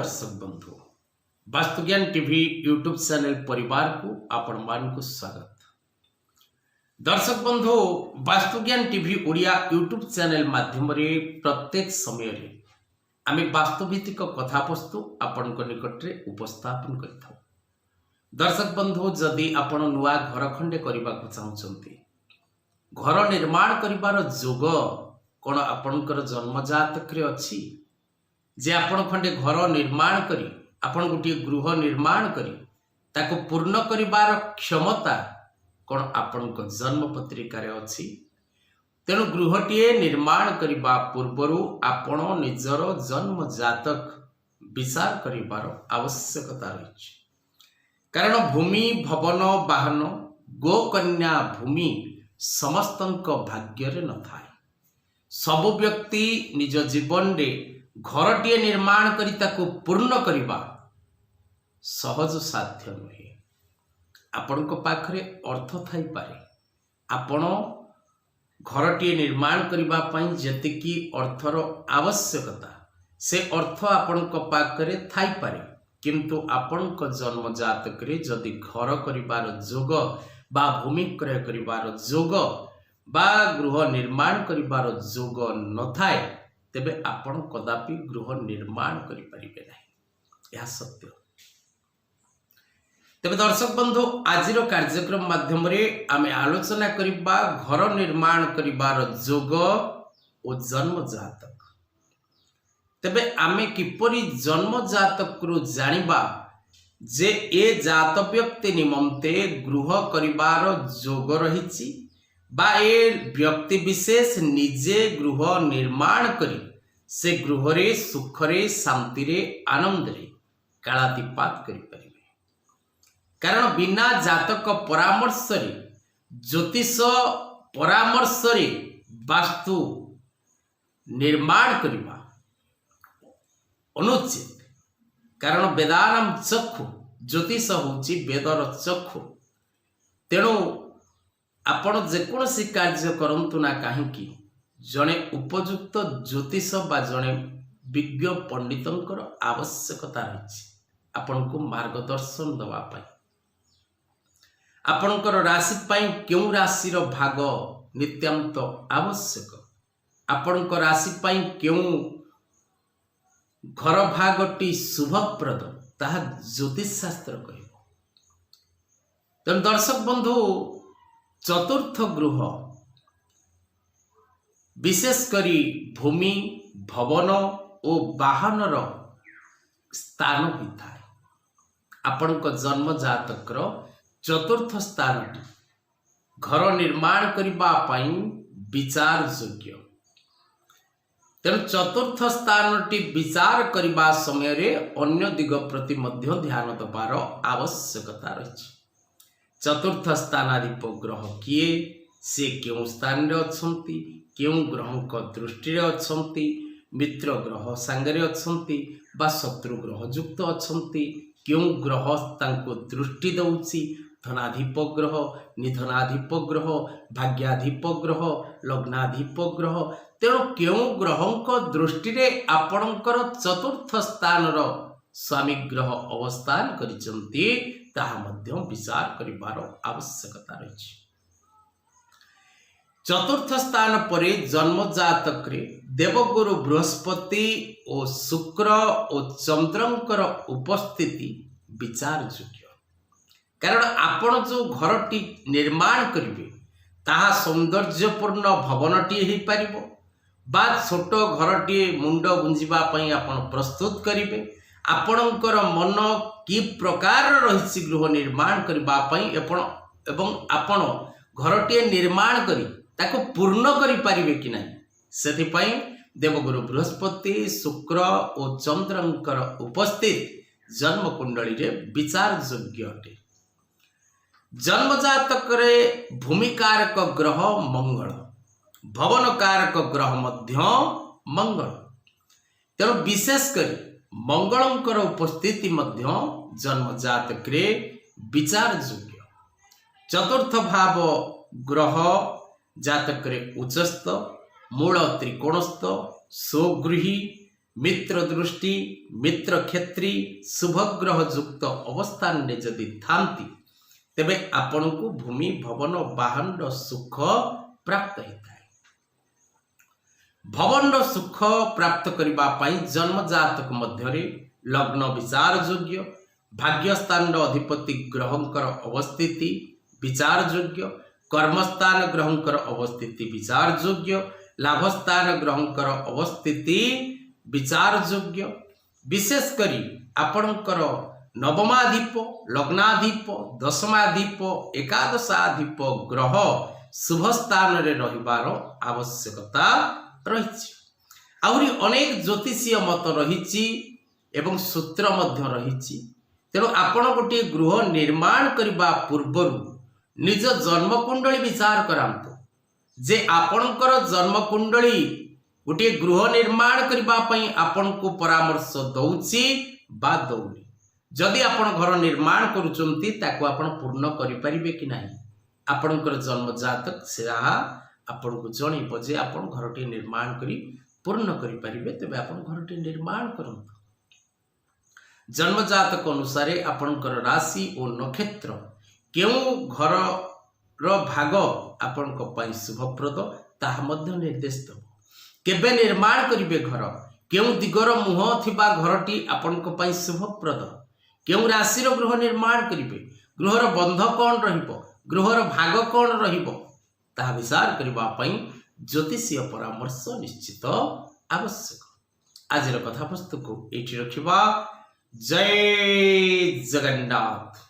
दर्शक बंधु वास्तुज्ञान TV YouTube channel परिवार को आपण मान स्वागत। दर्शक बंधु वास्तुज्ञान टीवी ओडिया यूट्यूब चैनल माध्यम प्रत्येक समय आम वास्तुभित्तिक कथावस्तु आपण निकट में उपस्थापन कर। दर्शक बंधु जदि आपण नुआ घर खंडे करने को चाहते घर निर्माण करिवार जोग कौन आपणकर जन्मजातक अच्छी जे आपण खंडे घर निर्माण करी आपण गोटे गृह निर्माण करी ताको पूर्ण करिवार क्षमता कौन आपण जन्म पत्रिकार अच्छी। तेणु गृहटीए निर्माण करने पूर्वर आपण निजर जन्म जातक विचार करिवार आवश्यकता रही। कारण भूमि भवन वाहन गोकन्या भूमि समस्तंक भाग्य रे न थाए। सबु व्यक्ति निज जीवन रे घरटीए निर्माण करी ताको पूर्ण करिबा सहज साध्य नुहे। आपण पाखरे अर्थ थाई पारे आपण घरटीए निर्माण करिबा पई जतिकी अर्थर आवश्यकता से अर्थ आपण पाखरे थाई पारे, किंतु आपण जन्म जातक रे जदि घर करिबार जोग बा भूमि क्रय करिबार जोग बा गृह निर्माण करिबार जोग न थाए तेबे आपण कदापि गृह निर्माण करि परिबे नहीं। यह सत्य। तेबे दर्शक बंधु आजिर कार्यक्रम माध्यम रे आमे आलोचना करिबा घर निर्माण करिबार जोग ओ जन्म जातक। तेबे आमे किपरि जन्म जातक रु जानिबा जे ए जात व्यक्ति निमंते गृह करिबार जोग रहिछि बा ए व्यक्ति विशेष निजे गृह निर्माण करी से गृह रे सुख रे शांति रे आनंद रे कालातीपात करि परिबे। कारण बिना जातक परामर्श रे ज्योतिष परामर्श रे वास्तु निर्माण करिबा अनुचित। कारण वेदानाम चक्षु ज्योतिष होची वेदर चक्षु। तेणु आपण जेकोसी कार्य करंतु ना कहीं जड़े उपयुक्त ज्योतिष बा जड़े विज्ञ पंडितंकर आवश्यकता रही आपण को मार्गदर्शन दवापाई। आपणकर राशि पाई क्यों राशिर भाग नित्यांत आवश्यक, आपणक राशि पाई क्यों घर भागटी शुभप्रद ताहा ज्योतिष शास्त्र कहिबो। तेणु दर्शक बंधु चतुर्थ गृह विशेष करी भूमि भवन और वाहनर स्थान होता है। आपणक जन्म जातकर चतुर्थ स्थान घर निर्माण करिबा पई विचार योग्य। तेणु चतुर्थ स्थानटी विचार करिबा समय रे अन्य दिग प्रति मध्य ध्यान दबार आवश्यकता रही। चतुर्थ स्थानाधिप ग्रह किए से क्यों स्थान रे अछंती, क्यों ग्रह को दृष्टि रे अछंती, मित्र ग्रह सांगरे अछंती बा शत्रु ग्रह युक्त अछंती, क्यों ग्रह तांको दृष्टि दउची, धनाधिप ग्रह निधनाधिप ग्रह भाग्याधिप ग्रह लग्नाधिप ग्रह। तेणु क्यों ग्रहों को दृष्टि रे आपणकर चतुर्थ स्थान रो स्वामी ग्रह अवस्थान करिसंती ताहा मध्य विचार करिवार आवश्यकता रही। चतुर्थ स्थान परे जन्म जातक रे देवगुरु बृहस्पति और शुक्र और चंद्रंकर उपस्थिति विचार योग्य। कारण आपण जो घरटी निर्माण करिवे ताहा सौंदर्यपूर्ण भवनटी ही पारिबो बा छोट घरटी मुंड गुंजिबा पई आपण प्रस्तुत करिवे। आपणकर मन कि प्रकार रही गृह निर्माण करबा पई एवं आपण घरटी निर्माण करी ताको पूर्ण करि पारिबे कि नहीं, सेथिपई देवगुरु बृहस्पति शुक्र और चंद्रंकर उपस्थित जन्म कुंडली रे विचार योग्य अटे। जन्म जातक रे भूमिकारक ग्रह मंगल, भवन कारक ग्रह मध्य मंगल। तेणु विशेष करी मंगलंकर उपस्थिति मध्य जन्म जातक रे विचार योग्य। चतुर्थ भाव ग्रह जातक रे उच्चस्थ मूल त्रिकोणस्थ स्वगृही मित्र दृष्टि मित्र क्षेत्री शुभग्रह युक्त अवस्थान ने जदि थांती तेबे आपण को भूमि भवन वाहन सुख प्राप्त होता है। भवन सुख प्राप्त करबा पई जन्म जातक मध्यरे लग्न विचार योग्य, भाग्यस्थान अधिपति ग्रहंकर अवस्थिति विचार योग्य, कर्मस्थान ग्रहंकर अवस्थिति विचार योग्य, लाभस्थान ग्रहंकर अवस्थिति विचार योग्य। विशेष करी आपणकर नवमाधिप लग्नाधिप दशमाधिप एकादशाधिप ग्रह शुभ स्थान रे रहिबार आवश्यकता रही। आउरी अनेक ज्योतिषीय मत रही एवं सूत्र मध्य रही। तेणु आपण गोटे गृह निर्माण करने पूर्वर निज जन्मकुंडली विचार करांतु जे आपणकर जन्मकुंडली गोटे गृह निर्माण करने आपण को परामर्श दौची बा दौनी। जदि आपण घर निर्माण करुचंती ताको आपण पूर्ण करि परिबे कि नाही आपणकर जन्म जातक से आपण को जणिब जे आपण घरटी निर्माण करी पूर्ण करि परिबे तबे आपण घरटी निर्माण करंतु। जन्म जातक अनुसार आपणकर राशि और नक्षत्र केउ घर रो भाग आपण को पई शुभप्रद ताहा मध्य निर्देश दब। केबे निर्माण करिवे घर केउ दिगर मुह थिबा घरटी आपण को पई शुभप्रद, केउ राशि रो गृह निर्माण करिवे, गृहर बंध कौन रहिबो, गृहर भाग कौन रहिबो ताहा विचार करबा पई ज्योतिषीय परामर्श निश्चित आवश्यक। आज कथा वस्तु को एठी रखिबा। जय जगन्नाथ।